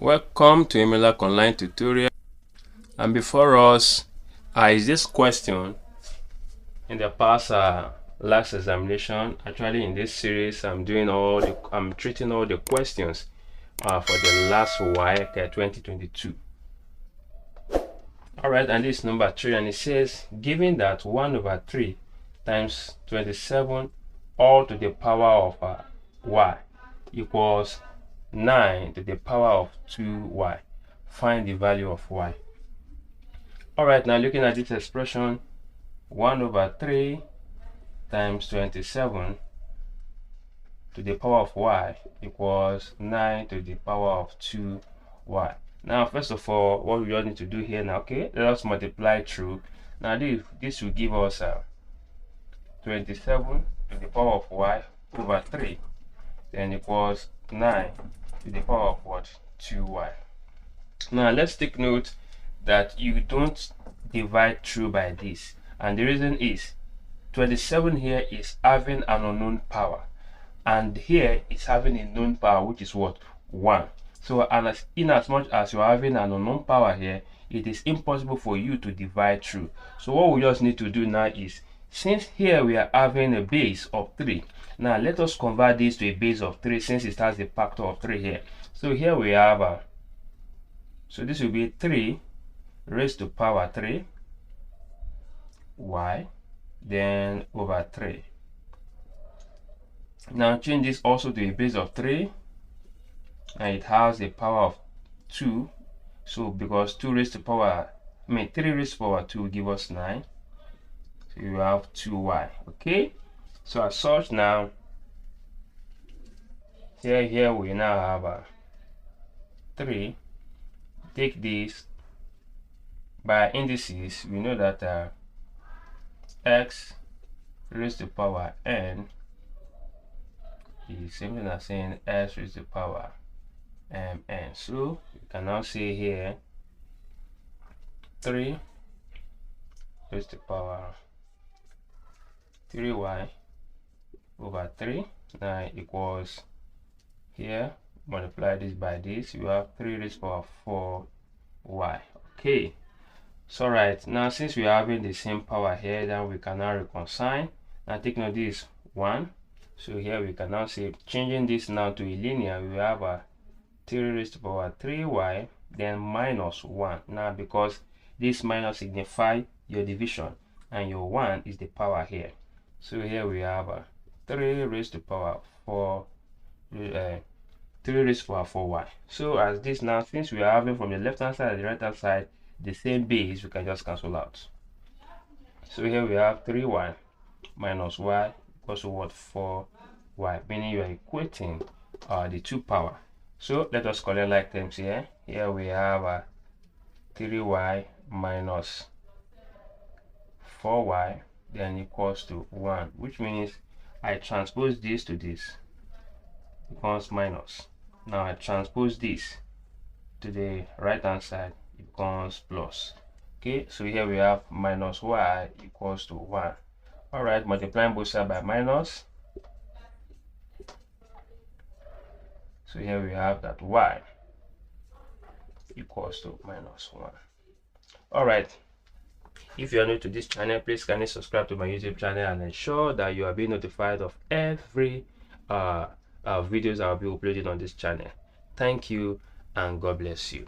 Welcome to Emilak Online Tutorial. And before us is this question. In the past last examination, actually in this series, I'm treating all the questions for the last WAEC 2022. All right, and this is number 3, and it says, given that 1/3 times 27 all to the power of y equals 9 to the power of 2y, find the value of y. All right, now looking at this expression, 1/3 times 27 to the power of y equals 9 to the power of 2y. Now, first of all, what we all need to do here now, okay, let us multiply through. Now, this will give us 27 to the power of y over 3, then equals 9 to the power of what? 2y. Now, let's take note that you don't divide through by this, and the reason is 27 here is having an unknown power, and here is having a known power, which is what? 1. So, in as much as you're having an unknown power here, it is impossible for you to divide through. So what we just need to do now is, since here we are having a base of 3, now let us convert this to a base of 3, since it has a factor of 3 here. So here we have so this will be 3 raised to power 3 y, then over 3. Now change this also to a base of 3, and it has a power of 2. So because 3 raised to power 2 will give us 9. So you have 2y. Okay, so as such, now here we now have 3. Take this by indices. We know that x raised to power n is same thing as saying x raised to power mn. So you can now say here 3 raised to power 3y over 3 now equals, here multiply this by this, you have 3 raised to power 4y. Okay, so right now, since we are having the same power here, then we can now reconcile. Now take note, this 1, so here we can now say, changing this now to a linear, we have 3 raised to power 3y, then minus 1. Now because this minus signifies your division, and your 1 is the power here. So here we have 3 raised to power 4, 3 raised to power 4y. So as this now, since we are having from the left hand side and the right hand side the same base, we can just cancel out. So here we have 3y minus y equals to what? 4y, meaning you are equating the two power. So let us collect like terms here. Here we have 3y minus 4y then equals to 1, which means I transpose this to this, becomes minus. Now I transpose this to the right hand side, it becomes plus. Okay, so here we have minus y equals to 1. All right, multiplying both sides by minus. So here we have that y equals to minus 1. All right, if you are new to this channel, please kindly subscribe to my YouTube channel and ensure that you are being notified of every videos I will be uploading on this channel. Thank you and God bless you.